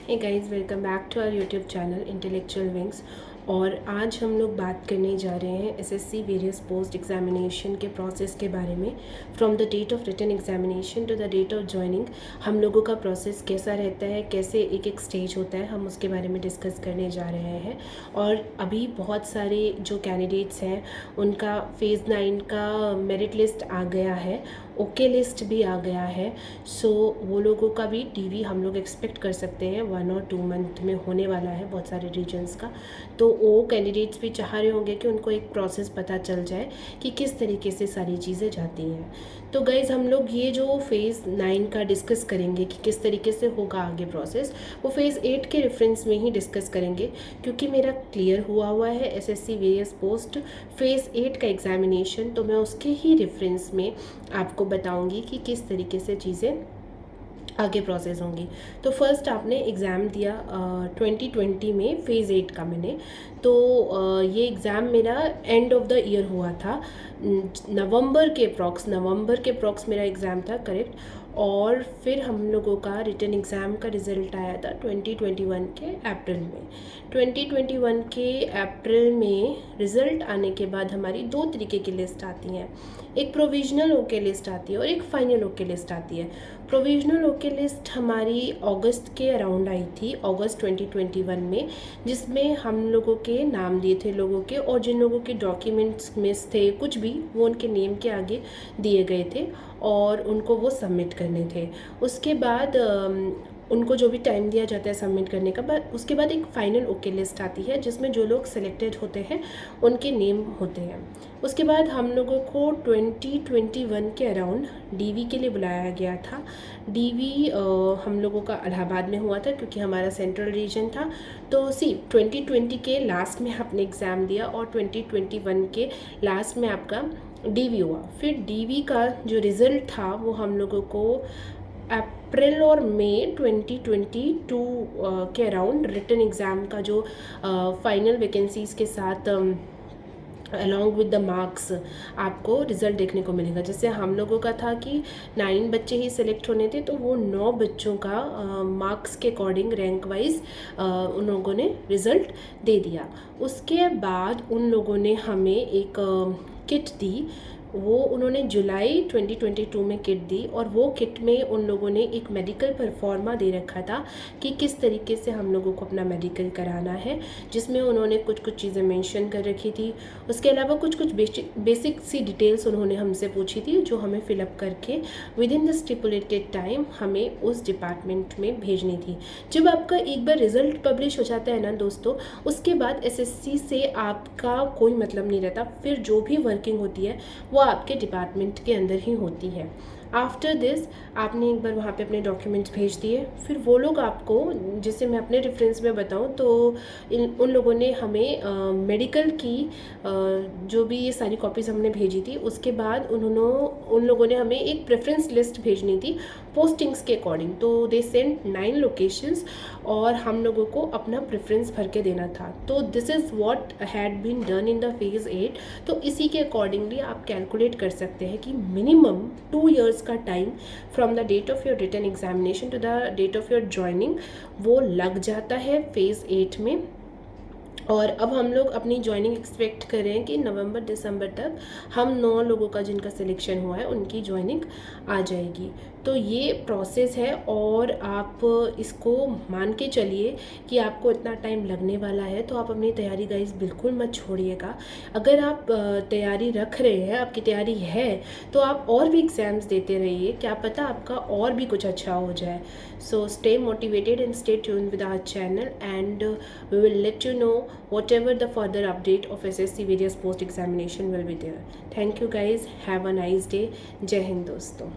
Hey guys, welcome back to our YouTube channel intellectual wings. और आज हम लोग बात करने जा रहे हैं एसएससी वेरियस पोस्ट एग्जामिनेशन के प्रोसेस के बारे में। From the date of written examination to the date of joining हम लोगों का प्रोसेस कैसा रहता है, कैसे एक एक स्टेज होता है, हम उसके बारे में डिस्कस करने जा रहे हैं। और अभी बहुत सारे जो कैंडिडेट्स हैं उनका फेज़ 9 का मेरिट लिस्ट आ गया है, ओके लिस्ट भी आ गया है। सो वो लोगों का भी डीवी हम लोग एक्सपेक्ट कर सकते हैं 1 और 2 मंथ में होने वाला है बहुत सारे रीजन्स का। तो वो कैंडिडेट्स भी चाह रहे होंगे कि उनको एक प्रोसेस पता चल जाए कि किस तरीके से सारी चीज़ें जाती हैं। तो गाइज़, हम लोग ये जो फेज़ 9 का डिस्कस करेंगे कि किस तरीके से होगा आगे प्रोसेस, वो फेज़ 8 के रेफरेंस में ही डिस्कस करेंगे, क्योंकि मेरा क्लियर हुआ है एसएससी वेरियस पोस्ट फेज़ 8 का एग्जामिनेशन। तो मैं उसके ही रेफरेंस में आपको बताऊंगी कि किस तरीके से चीज़ें आगे प्रोसेस होंगी। तो फर्स्ट आपने एग्ज़ाम दिया 2020 में फेज़ 8 का मैंने। तो ये एग्ज़ाम मेरा एंड ऑफ द ईयर हुआ था, नवंबर के अप्रॉक्स मेरा एग्ज़ाम था, करेक्ट। और फिर हम लोगों का रिटन एग्ज़ाम का रिज़ल्ट आया था 2021 के अप्रैल में। 2021 के अप्रैल में रिज़ल्ट आने के बाद हमारी दो तरीके की लिस्ट आती हैं, एक प्रोविजनल ओके लिस्ट आती है और एक फाइनल ओके लिस्ट आती है। प्रोविजनल ओके लिस्ट हमारी अगस्त के अराउंड आई थी, अगस्त 2021 में, जिसमें हम लोगों के नाम दिए थे लोगों के, और जिन लोगों के डॉक्यूमेंट्स मिस थे कुछ भी, वो उनके नेम के आगे दिए गए थे और उनको वो सबमिट करने थे। उसके बाद उनको जो भी टाइम दिया जाता है सबमिट करने का, बाद उसके बाद एक फ़ाइनल ओके लिस्ट आती है जिसमें जो लोग सिलेक्टेड होते हैं उनके नेम होते हैं। उसके बाद हम लोगों को 2021 के अराउंड डीवी के लिए बुलाया गया था। डीवी हम लोगों का इलाहाबाद में हुआ था क्योंकि हमारा सेंट्रल रीजन था। तो 2020 के लास्ट में आपने एग्ज़ाम दिया और 2021 के लास्ट में आपका डीवी हुआ। फिर डीवी का जो रिज़ल्ट था वो हम लोगों को अप्रैल और मई 2022 के अराउंड रिटन एग्ज़ाम का जो फाइनल वैकेंसीज़ के साथ अलॉन्ग विद द मार्क्स आपको रिज़ल्ट देखने को मिलेगा। जैसे हम लोगों का था कि 9 बच्चे ही सिलेक्ट होने थे, तो वो 9 बच्चों का मार्क्स के अकॉर्डिंग रैंक वाइज उन लोगों ने रिज़ल्ट दे दिया। उसके बाद उन लोगों ने हमें एक किट दी, वो उन्होंने जुलाई 2022 में किट दी, और वो किट में उन लोगों ने एक मेडिकल परफॉर्मा दे रखा था कि किस तरीके से हम लोगों को अपना मेडिकल कराना है, जिसमें उन्होंने कुछ कुछ चीज़ें मेंशन कर रखी थी। उसके अलावा कुछ कुछ बेसिक सी डिटेल्स उन्होंने हमसे पूछी थी, जो हमें फिलअप करके with in the stipulated time हमें उस डिपार्टमेंट में भेजनी थी। जब आपका एक बार रिज़ल्ट पब्लिश हो जाता है ना दोस्तों, उसके बाद एसएससी से आपका कोई मतलब नहीं रहता। फिर जो भी वर्किंग होती है वो आपके डिपार्टमेंट के अंदर ही होती है। आफ्टर दिस आपने एक बार वहाँ पे अपने डॉक्यूमेंट्स भेज दिए, फिर वो लोग आपको, जैसे मैं अपने रेफरेंस में बताऊँ तो उन लोगों ने हमें मेडिकल की जो भी ये सारी कॉपीज़ हमने भेजी थी, उसके बाद उन लोगों ने हमें एक प्रेफरेंस लिस्ट भेजनी थी पोस्टिंग्स के अकॉर्डिंग। तो दे सेंट 9 लोकेशंस और हम लोगों को अपना प्रेफरेंस भर के देना था। तो this is what had been done in the phase 8। तो इसी के अकॉर्डिंगली आप कैलकुलेट कर सकते हैं कि मिनिमम 2 years का time from the date of your written examination to the date of your joining वो लग जाता है फेज़ 8 में। और अब हम लोग अपनी ज्वाइनिंग एक्सपेक्ट कर रहे हैं कि नवंबर दिसंबर तक हम 9 लोगों का जिनका सिलेक्शन हुआ है उनकी ज्वाइनिंग आ जाएगी। तो ये प्रोसेस है, और आप इसको मान के चलिए कि आपको इतना टाइम लगने वाला है। तो आप अपनी तैयारी गाइस बिल्कुल मत छोड़िएगा। अगर आप तैयारी रख रहे हैं, आपकी तैयारी है, तो आप और भी एग्ज़ाम्स देते रहिए, क्या पता आपका और भी कुछ अच्छा हो जाए। So stay motivated and stay tuned with our channel, and we will let you know whatever the further update of SSC various post examination will be there. Thank you guys, have a nice day. जय हिंद दोस्तों।